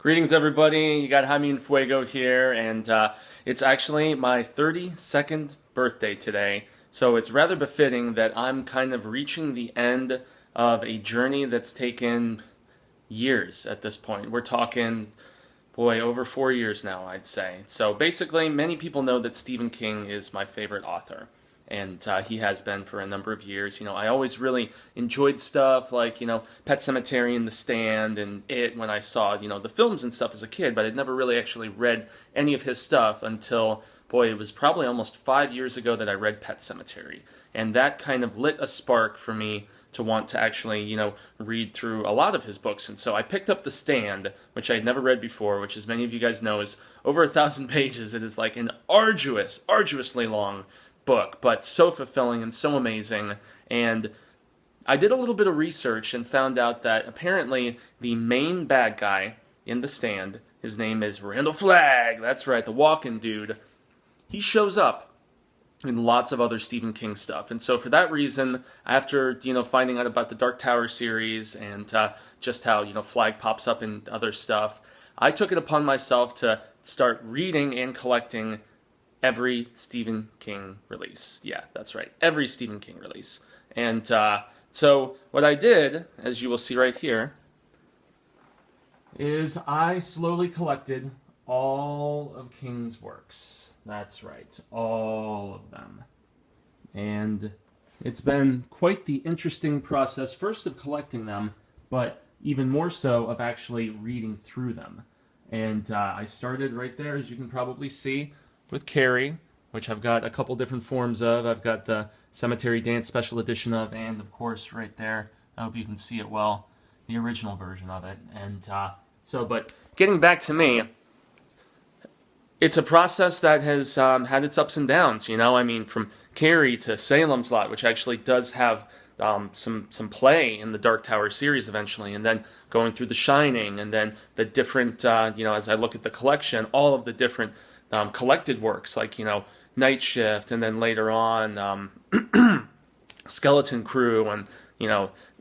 Greetings, everybody. You got Jaime and Fuego here, and it's actually my 32nd birthday today. So it's rather befitting that I'm kind of reaching the end of a journey that's taken years at this point. We're talking, boy, over 4 years now, I'd say. So basically, many people know that Stephen King is my favorite author. And he has been for a number of years. I always really enjoyed stuff like, Pet Sematary and The Stand and It when I saw, the films and stuff as a kid, but I'd never really actually read any of his stuff until, boy, it was probably almost 5 years ago that I read Pet Sematary. And that kind of lit a spark for me to want to actually, read through a lot of his books. And so I picked up The Stand, which I had never read before, which as many of you guys know is over 1,000 pages. It is like an arduously long book, but so fulfilling and so amazing. And I did a little bit of research and found out that apparently the main bad guy in The Stand, his name is Randall Flagg. That's right, the walking dude. He shows up in lots of other Stephen King stuff. And so for that reason, after, finding out about the Dark Tower series and just how, Flagg pops up in other stuff, I took it upon myself to start reading and collecting every Stephen King release. Yeah, that's right. Every Stephen King release. And so what I did, as you will see right here, is I slowly collected all of King's works. That's right. All of them. And it's been quite the interesting process, first of collecting them, but even more so of actually reading through them. And I started right there, as you can probably see, with Carrie, which I've got a couple different forms of. I've got the Cemetery Dance Special Edition of, and of course right there, I hope you can see it well, the original version of it. And but getting back to me, it's a process that has had its ups and downs, from Carrie to Salem's Lot, which actually does have some play in the Dark Tower series eventually, and then going through The Shining, and then the different, as I look at the collection, all of the different collected works like Night Shift, and then later on Skeleton Crew, and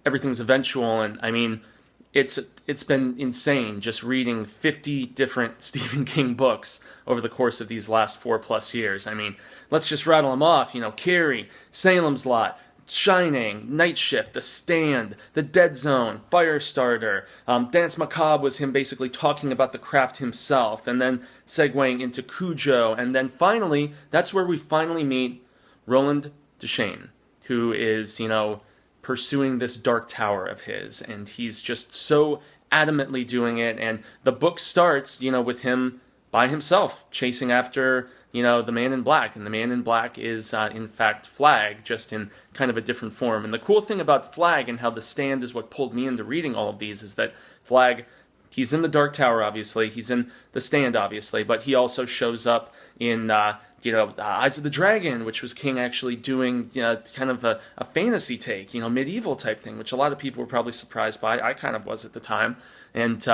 Everything's Eventual, and it's been insane just reading 50 different Stephen King books over the course of these last 4+ years. Let's just rattle them off. Carrie, Salem's Lot, Shining, Night Shift, The Stand, The Dead Zone, Firestarter. Dance Macabre was him basically talking about the craft himself, and then segueing into Cujo, and then finally, that's where we finally meet Roland Deschain, who is, pursuing this Dark Tower of his, and he's just so adamantly doing it, and the book starts, with him by himself, chasing after, the Man in Black. And the Man in Black is, in fact, Flagg, just in kind of a different form. And the cool thing about Flagg and how The Stand is what pulled me into reading all of these is that Flagg, he's in the Dark Tower, obviously. He's in The Stand, obviously. But he also shows up in, Eyes of the Dragon, which was King actually doing kind of a fantasy take, medieval type thing, which a lot of people were probably surprised by. I kind of was at the time. And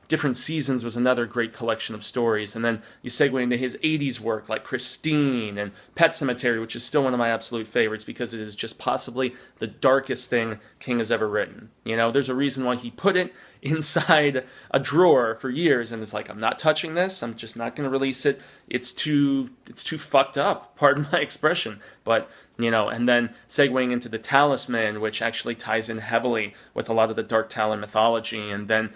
Different Seasons was another great collection of stories. And then you segue into his 80s work like Christine and Pet Sematary, which is still one of my absolute favorites because it is just possibly the darkest thing King has ever written. There's a reason why he put it inside a drawer for years and is like, I'm not touching this. I'm just not going to release it. It's too fucked up, pardon my expression. But, and then segueing into The Talisman, which actually ties in heavily with a lot of the Dark Tower mythology, and then,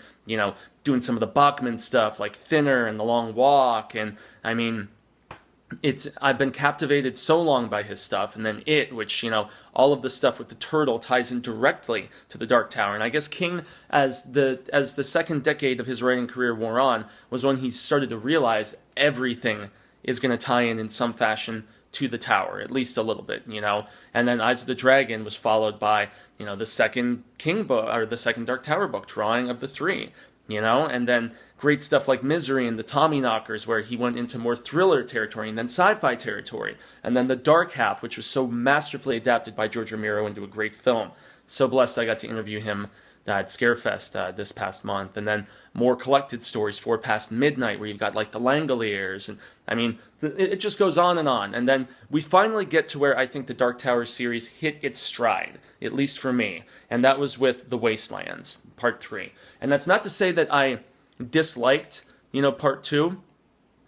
doing some of the Bachman stuff like Thinner and The Long Walk, and I've been captivated so long by his stuff, and then It, which, all of the stuff with the turtle ties in directly to the Dark Tower. And I guess King, as the second decade of his writing career wore on, was when he started to realize everything is going to tie in some fashion to the tower, at least a little bit, And then Eyes of the Dragon was followed by, the second King book, or the second Dark Tower book, Drawing of the Three, And then great stuff like Misery and the Tommyknockers, where he went into more thriller territory, and then sci-fi territory. And then The Dark Half, which was so masterfully adapted by George Romero into a great film. So blessed I got to interview him at Scarefest this past month. And then more collected stories, Four Past Midnight, where you've got like the Langoliers, and it just goes on. And then we finally get to where I think the Dark Tower series hit its stride, at least for me, and that was with The Wastelands, Part 3. And that's not to say that I disliked, part two,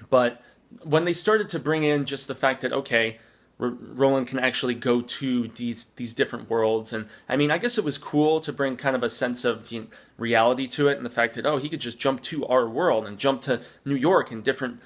but when they started to bring in just the fact that, okay, Roland can actually go to these different worlds, and I mean, I guess it was cool to bring kind of a sense of reality to it, and the fact that, oh, he could just jump to our world and jump to New York in different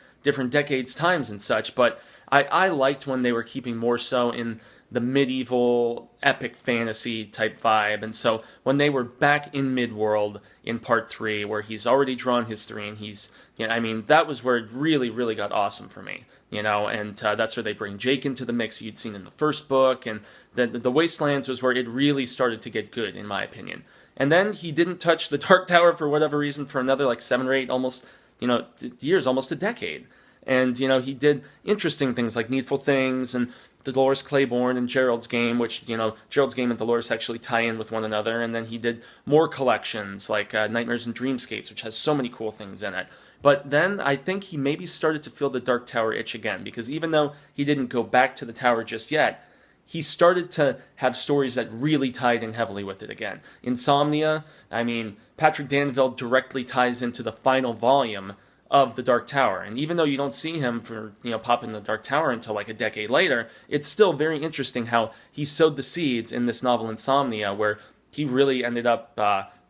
decades times and such. But I liked when they were keeping more so in the medieval epic fantasy type vibe. And so when they were back in Midworld in part 3, where he's already drawn history and he's, I mean, that was where it really, really got awesome for me, and that's where they bring Jake into the mix you'd seen in the first book. And the Wastelands was where it really started to get good, in my opinion. And then he didn't touch the Dark Tower for whatever reason for another like 7 or 8 almost, years, almost a decade. And, he did interesting things like Needful Things and Dolores Claiborne and Gerald's Game, which, Gerald's Game and Dolores actually tie in with one another. And then he did more collections like Nightmares and Dreamscapes, which has so many cool things in it. But then I think he maybe started to feel the Dark Tower itch again, because even though he didn't go back to the tower just yet, he started to have stories that really tied in heavily with it again. Insomnia, I mean, Patrick Danville directly ties into the final volume of the Dark Tower. And even though you don't see him pop in the Dark Tower until like a decade later, it's still very interesting how he sowed the seeds in this novel Insomnia, where he really ended up,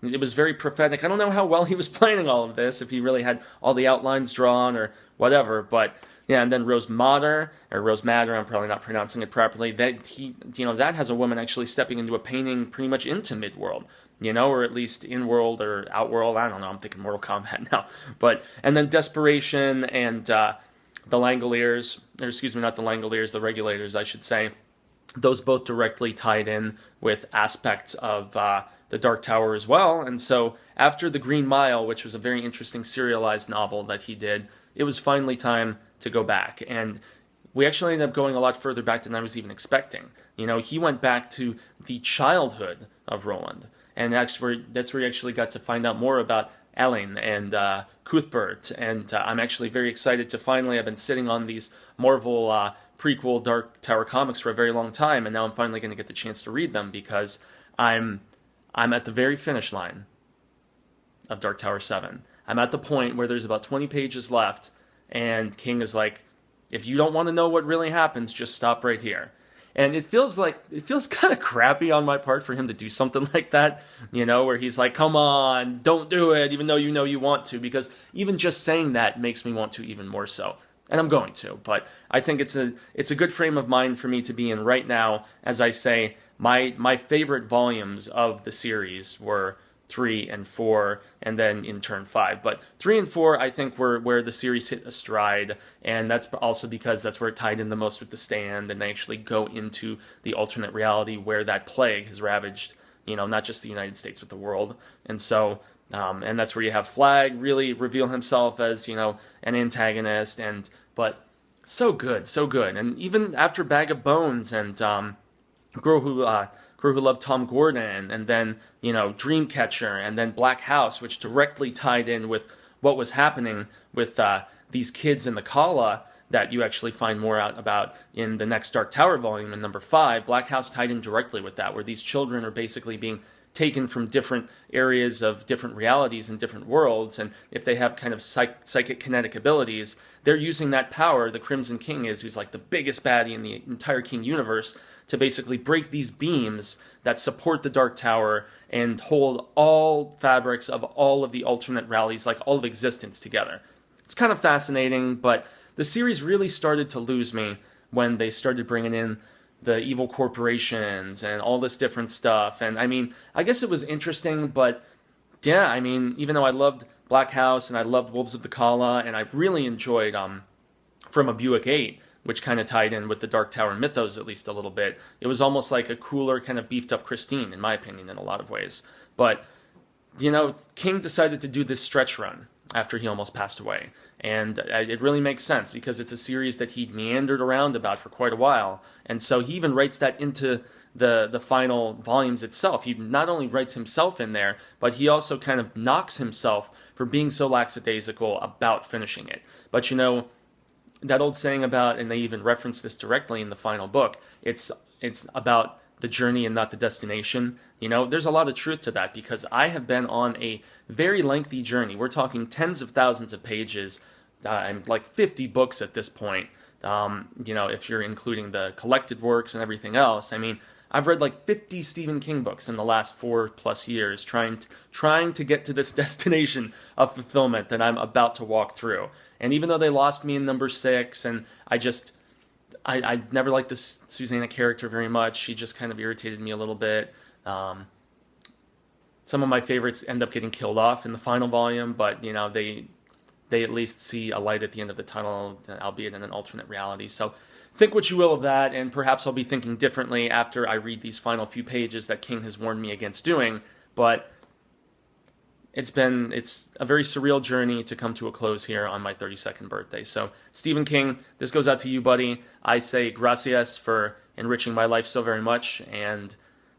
it was very prophetic. I don't know how well he was planning all of this, if he really had all the outlines drawn or whatever, but yeah. And then Rose Madder, I'm probably not pronouncing it properly, that has a woman actually stepping into a painting pretty much into Midworld, or at least in-world or out-world. I don't know, I'm thinking Mortal Kombat now. And then Desperation and the Langoliers, or excuse me, not the Langoliers, the Regulators, I should say. Those both directly tied in with aspects of the Dark Tower as well. And so after The Green Mile, which was a very interesting serialized novel that he did, it was finally time to go back. And we actually ended up going a lot further back than I was even expecting. He went back to the childhood of Roland. And that's where he actually got to find out more about Ellen and Cuthbert. And I'm actually very excited to finally, I've been sitting on these Marvel prequel Dark Tower comics for a very long time, and now I'm finally going to get the chance to read them, because I'm at the very finish line of Dark Tower 7. I'm at the point where there's about 20 pages left, and King is like, if you don't want to know what really happens, just stop right here. And it feels kind of crappy on my part for him to do something like that, where he's like, come on, don't do it, even though you want to, because even just saying that makes me want to even more so. And I'm going to, but I think it's a good frame of mind for me to be in right now. As I say, my favorite volumes of the series were 3 and 4, and then in turn 5. But 3 and 4, I think, were where the series hit a stride, and that's also because that's where it tied in the most with The Stand, and they actually go into the alternate reality where that plague has ravaged, not just the United States, but the world. And so, and that's where you have Flag really reveal himself as, an antagonist, but so good. And even after Bag of Bones and Girl Who Loved Tom Gordon, and then, Dreamcatcher, and then Black House, which directly tied in with what was happening with these kids in the Kala that you actually find more out about in the next Dark Tower volume in number 5. Black House tied in directly with that, where these children are basically being taken from different areas of different realities and different worlds, and if they have kind of psychic kinetic abilities, they're using that power. The Crimson King who's like the biggest baddie in the entire King universe, to basically break these beams that support the Dark Tower and hold all fabrics of all of the alternate realities, like all of existence, together. It's kind of fascinating, but the series really started to lose me when they started bringing in the evil corporations and all this different stuff. And I mean, I guess it was interesting, but yeah, I mean, even though I loved Black House and I loved Wolves of the Kala, and I really enjoyed From a Buick 8, which kind of tied in with the Dark Tower mythos at least a little bit. It was almost like a cooler, kind of beefed up Christine, in my opinion, in a lot of ways. But, King decided to do this stretch run after he almost passed away. And it really makes sense, because it's a series that he meandered around about for quite a while. And so he even writes that into the final volumes itself. He not only writes himself in there, but he also kind of knocks himself for being so lackadaisical about finishing it. But that old saying about, and they even reference this directly in the final book, it's about the journey and not the destination. You know, there's a lot of truth to that because I have been on a very lengthy journey. We're talking tens of thousands of pages. I'm like 50 books at this point. You know, if you're including the collected works and everything else. I mean, I've read like 50 Stephen King books in the last 4+ years, trying to get to this destination of fulfillment that I'm about to walk through. And even though they lost me in number 6, and I never liked this Susanna character very much. She just kind of irritated me a little bit. Some of my favorites end up getting killed off in the final volume, but you know they at least see a light at the end of the tunnel, albeit in an alternate reality. So think what you will of that, and perhaps I'll be thinking differently after I read these final few pages that King has warned me against doing. But it's a very surreal journey to come to a close here on my 32nd birthday. So, Stephen King, this goes out to you, buddy. I say gracias for enriching my life so very much, and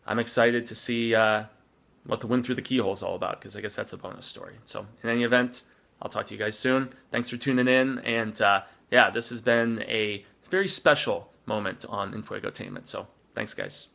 I'm excited to see what the Wind Through the Keyhole is all about, because I guess that's a bonus story. So, in any event, I'll talk to you guys soon. Thanks for tuning in, and yeah, this has been a very special moment on Infuegotainment. So, thanks, guys.